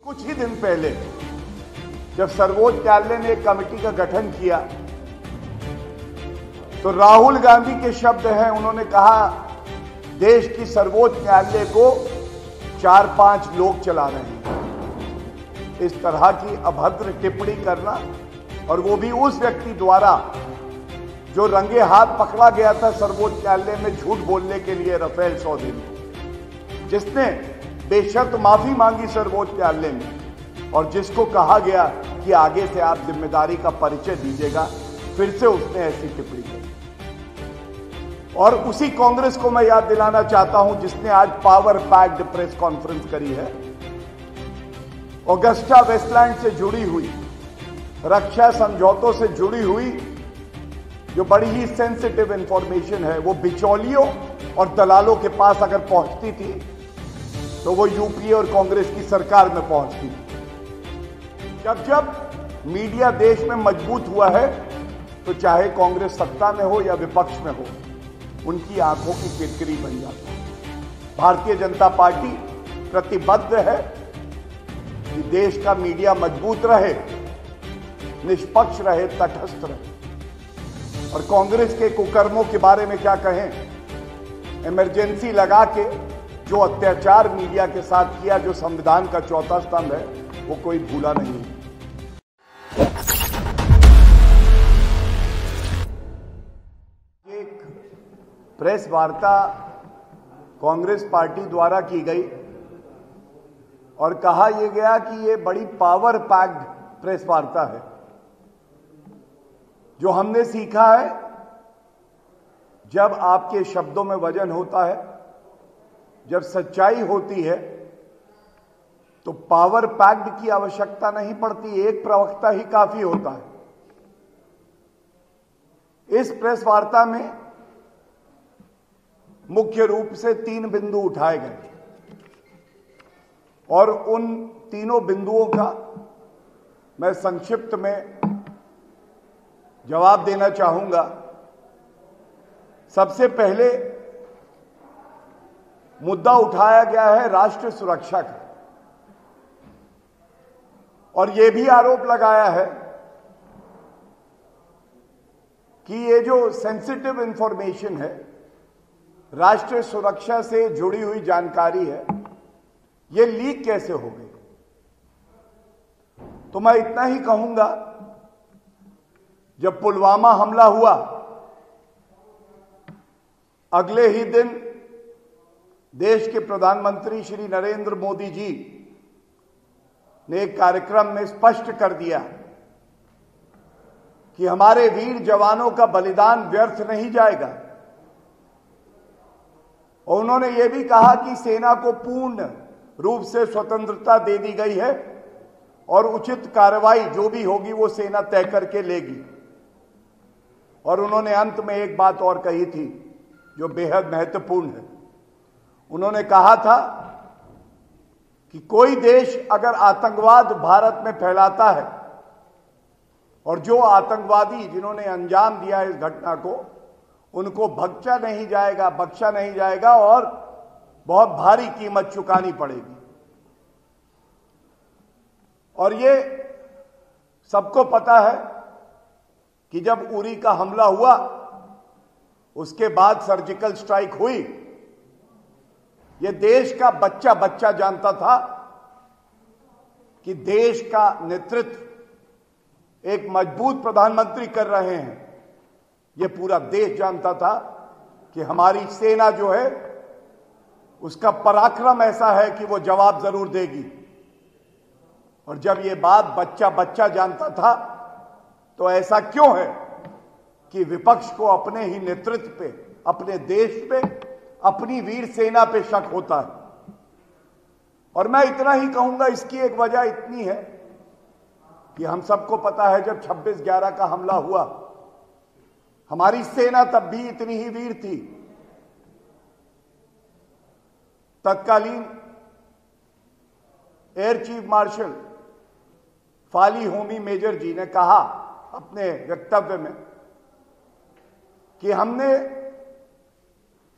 कुछ ही दिन पहले जब सर्वोच्च न्यायालय ने एक कमेटी का गठन किया तो राहुल गांधी के शब्द हैं, उन्होंने कहा देश की सर्वोच्च न्यायालय को 4-5 लोग चला रहे हैं। इस तरह की अभद्र टिप्पणी करना, और वो भी उस व्यक्ति द्वारा जो रंगे हाथ पकड़ा गया था सर्वोच्च न्यायालय में झूठ बोलने के लिए, राफेल सौदे में, जिसने बेशर्त माफी मांगी सर्वोच्च न्यायालय में और जिसको कहा गया कि आगे से आप जिम्मेदारी का परिचय दीजिएगा, फिर से उसने ऐसी टिप्पणी की। और उसी कांग्रेस को मैं याद दिलाना चाहता हूं जिसने आज पावर पैक्ड प्रेस कॉन्फ्रेंस करी है। ऑगस्टा वेस्टलैंड से जुड़ी हुई, रक्षा समझौतों से जुड़ी हुई जो बड़ी ही सेंसिटिव इंफॉर्मेशन है, वो बिचौलियों और दलालों के पास अगर पहुंचती थी तो वो यूपीए और कांग्रेस की सरकार में पहुंचती थी। जब जब मीडिया देश में मजबूत हुआ है तो चाहे कांग्रेस सत्ता में हो या विपक्ष में हो, उनकी आंखों की किरकिरी बन जाती है। भारतीय जनता पार्टी प्रतिबद्ध है कि देश का मीडिया मजबूत रहे, निष्पक्ष रहे, तटस्थ रहे। और कांग्रेस के कुकर्मों के बारे में क्या कहें, इमरजेंसी लगा के जो अत्याचार मीडिया के साथ किया, जो संविधान का चौथा स्तंभ है, वो कोई भूला नहीं। एक प्रेस वार्ता कांग्रेस पार्टी द्वारा की गई और कहा यह गया कि ये बड़ी पावर पैक्ड प्रेस वार्ता है। जो हमने सीखा है, जब आपके शब्दों में वजन होता है, जब सच्चाई होती है, तो पावर पैक्ड की आवश्यकता नहीं पड़ती, एक प्रवक्ता ही काफी होता है। इस प्रेस वार्ता में मुख्य रूप से 3 बिंदु उठाए गए और उन तीनों बिंदुओं का मैं संक्षिप्त में जवाब देना चाहूंगा। सबसे पहले मुद्दा उठाया गया है राष्ट्र सुरक्षा का, और यह भी आरोप लगाया है कि ये जो सेंसिटिव इंफॉर्मेशन है, राष्ट्रीय सुरक्षा से जुड़ी हुई जानकारी है, ये लीक कैसे हो गई। तो मैं इतना ही कहूंगा, जब पुलवामा हमला हुआ, अगले ही दिन देश के प्रधानमंत्री श्री नरेंद्र मोदी जी ने एक कार्यक्रम में स्पष्ट कर दिया कि हमारे वीर जवानों का बलिदान व्यर्थ नहीं जाएगा। और उन्होंने ये भी कहा कि सेना को पूर्ण रूप से स्वतंत्रता दे दी गई है और उचित कार्रवाई जो भी होगी वो सेना तय करके लेगी। और उन्होंने अंत में एक बात और कही थी जो बेहद महत्वपूर्ण है। उन्होंने कहा था कि कोई देश अगर आतंकवाद भारत में फैलाता है और जो आतंकवादी जिन्होंने अंजाम दिया इस घटना को, उनको बख्शा नहीं जाएगा और बहुत भारी कीमत चुकानी पड़ेगी। और ये सबको पता है कि जब उरी का हमला हुआ, उसके बाद सर्जिकल स्ट्राइक हुई, ये देश का बच्चा बच्चा जानता था कि देश का नेतृत्व एक मजबूत प्रधानमंत्री कर रहे हैं। ये पूरा देश जानता था कि हमारी सेना जो है उसका पराक्रम ऐसा है कि वो जवाब जरूर देगी। और जब ये बात बच्चा बच्चा जानता था, तो ऐसा क्यों है कि विपक्ष को अपने ही नेतृत्व पे, अपने देश पे, अपनी वीर सेना पे शक होता है। और मैं इतना ही कहूंगा, इसकी एक वजह इतनी है कि हम सबको पता है जब 26/11 का हमला हुआ, हमारी सेना तब भी इतनी ही वीर थी। तत्कालीन air chief marshal Fali Homi Major ji ने कहा अपने वक्तव्य में कि हमने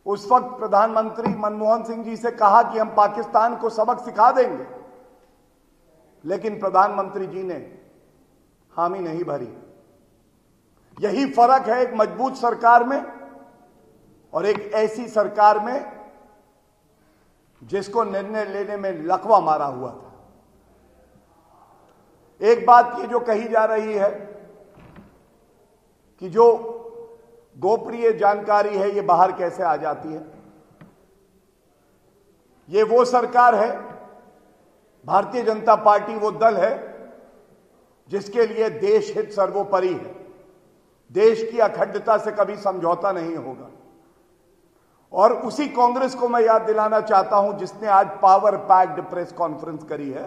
उस वक्त प्रधानमंत्री मनमोहन सिंह जी से कहा कि हम पाकिस्तान को सबक सिखा देंगे। लेकिन प्रधानमंत्री जी ने हामी नहीं भरी। यही फर्क है एक मजबूत सरकार में और एक ऐसी सरकार में जिसको निर्णय लेने में लकवा मारा हुआ था। एक बात ये जो कही जा रही है कि जो गोपनीय जानकारी है ये बाहर कैसे आ जाती है। ये वो सरकार है, भारतीय जनता पार्टी वो दल है जिसके लिए देश हित सर्वोपरि है। देश की अखंडता से कभी समझौता नहीं होगा। और उसी कांग्रेस को मैं याद दिलाना चाहता हूं जिसने आज पावर पैक्ड प्रेस कॉन्फ्रेंस करी है।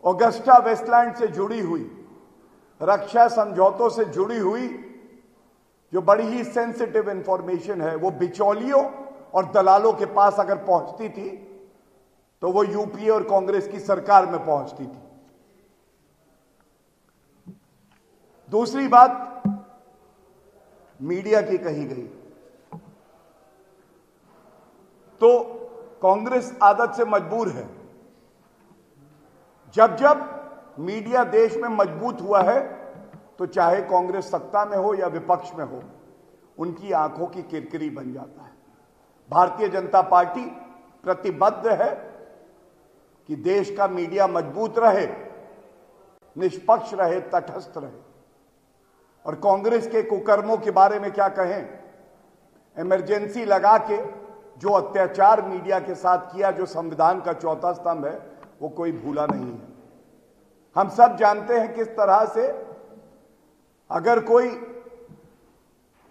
ऑगस्टा वेस्टलैंड से जुड़ी हुई, रक्षा समझौतों से जुड़ी हुई जो बड़ी ही सेंसिटिव इंफॉर्मेशन है वो बिचौलियों और दलालों के पास अगर पहुंचती थी तो वो यूपीए और कांग्रेस की सरकार में पहुंचती थी। दूसरी बात मीडिया की कही गई तो कांग्रेस आदत से मजबूर है। जब जब मीडिया देश में मजबूत हुआ है तो चाहे कांग्रेस सत्ता में हो या विपक्ष में हो, उनकी आंखों की किरकिरी बन जाता है। भारतीय जनता पार्टी प्रतिबद्ध है कि देश का मीडिया मजबूत रहे, निष्पक्ष रहे, तटस्थ रहे। और कांग्रेस के कुकर्मों के बारे में क्या कहें। इमरजेंसी लगा के जो अत्याचार मीडिया के साथ किया, जो संविधान का चौथा स्तंभ है, वो कोई भूला नहीं है। हम सब जानते हैं किस तरह से अगर कोई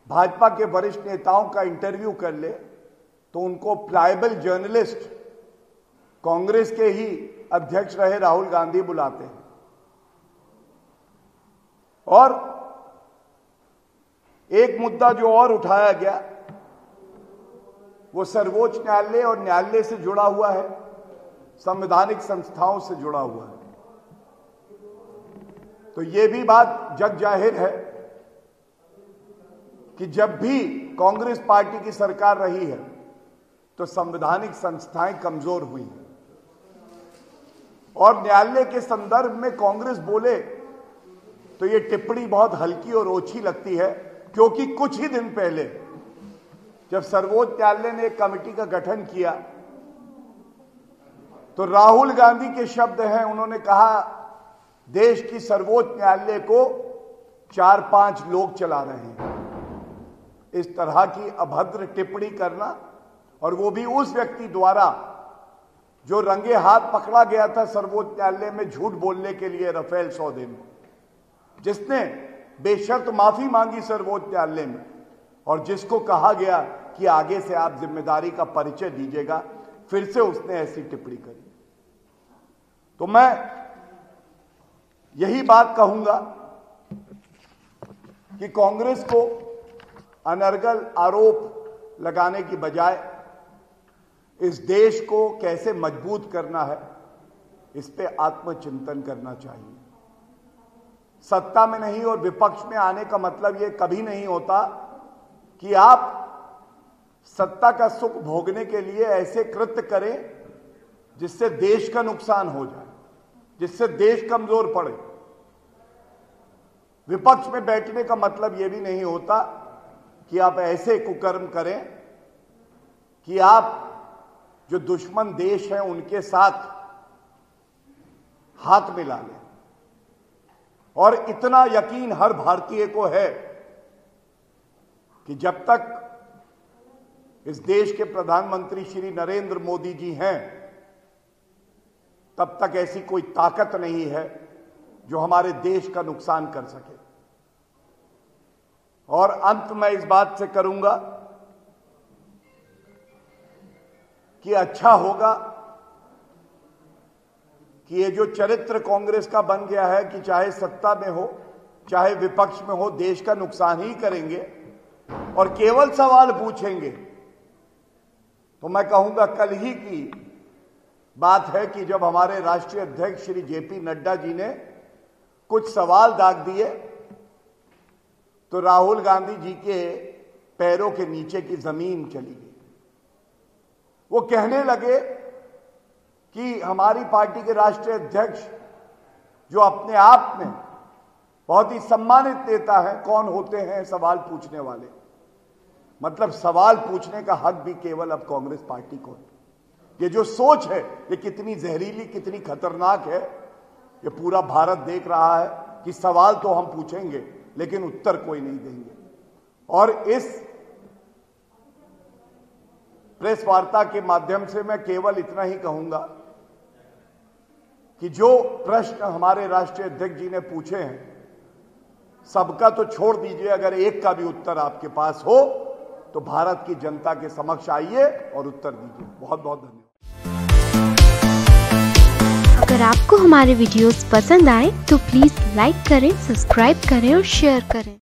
भाजपा के वरिष्ठ नेताओं का इंटरव्यू कर ले तो उनको प्लायबल जर्नलिस्ट कांग्रेस के ही अध्यक्ष रहे राहुल गांधी बुलाते हैं। और एक मुद्दा जो और उठाया गया वो सर्वोच्च न्यायालय और न्यायालय से जुड़ा हुआ है, संवैधानिक संस्थाओं से जुड़ा हुआ है। तो यह भी बात जग जाहिर है कि जब भी कांग्रेस पार्टी की सरकार रही है तो संवैधानिक संस्थाएं कमजोर हुई हैं। और न्यायालय के संदर्भ में कांग्रेस बोले तो यह टिप्पणी बहुत हल्की और ओछी लगती है, क्योंकि कुछ ही दिन पहले जब सर्वोच्च न्यायालय ने एक कमेटी का गठन किया तो राहुल गांधी के शब्द हैं, उन्होंने कहा देश की सर्वोच्च न्यायालय को 4-5 लोग चला रहे हैं। इस तरह की अभद्र टिप्पणी करना, और वो भी उस व्यक्ति द्वारा जो रंगे हाथ पकड़ा गया था सर्वोच्च न्यायालय में झूठ बोलने के लिए राफेल सौदे में, जिसने बेशर्त माफी मांगी सर्वोच्च न्यायालय में और जिसको कहा गया कि आगे से आप जिम्मेदारी का परिचय दीजिएगा, फिर से उसने ऐसी टिप्पणी करी। तो मैं यही बात कहूंगा कि कांग्रेस को अनर्गल आरोप लगाने की बजाय इस देश को कैसे मजबूत करना है, इस पे आत्मचिंतन करना चाहिए। सत्ता में नहीं और विपक्ष में आने का मतलब यह कभी नहीं होता कि आप सत्ता का सुख भोगने के लिए ऐसे कृत्य करें जिससे देश का नुकसान हो जाए, जिससे देश कमजोर पड़े। विपक्ष में बैठने का मतलब यह भी नहीं होता कि आप ऐसे कुकर्म करें कि आप जो दुश्मन देश हैं उनके साथ हाथ मिला लें। और इतना यकीन हर भारतीय को है कि जब तक इस देश के प्रधानमंत्री श्री नरेंद्र मोदी जी हैं तब तक ऐसी कोई ताकत नहीं है जो हमारे देश का नुकसान कर सके। और अंत में इस बात से करूंगा कि अच्छा होगा कि ये जो चरित्र कांग्रेस का बन गया है कि चाहे सत्ता में हो चाहे विपक्ष में हो, देश का नुकसान ही करेंगे और केवल सवाल पूछेंगे, तो मैं कहूंगा कल ही की बात है कि जब हमारे राष्ट्रीय अध्यक्ष श्री जेपी नड्डा जी ने कुछ सवाल दाग दिए तो राहुल गांधी जी के पैरों के नीचे की जमीन चली गई। वो कहने लगे कि हमारी पार्टी के राष्ट्रीय अध्यक्ष जो अपने आप में बहुत ही सम्मानित नेता है, कौन होते हैं सवाल पूछने वाले। मतलब सवाल पूछने का हक भी केवल अब कांग्रेस पार्टी को है। ये जो सोच है ये कितनी जहरीली, कितनी खतरनाक है, ये पूरा भारत देख रहा है कि सवाल तो हम पूछेंगे लेकिन उत्तर कोई नहीं देंगे। और इस प्रेस वार्ता के माध्यम से मैं केवल इतना ही कहूंगा कि जो प्रश्न हमारे राष्ट्रीय अध्यक्ष जी ने पूछे हैं सबका तो छोड़ दीजिए, अगर एक का भी उत्तर आपके पास हो तो भारत की जनता के समक्ष आइए और उत्तर दीजिए। बहुत बहुत धन्यवाद। अगर आपको हमारे वीडियोस पसंद आए तो प्लीज लाइक करें, सब्सक्राइब करें और शेयर करें।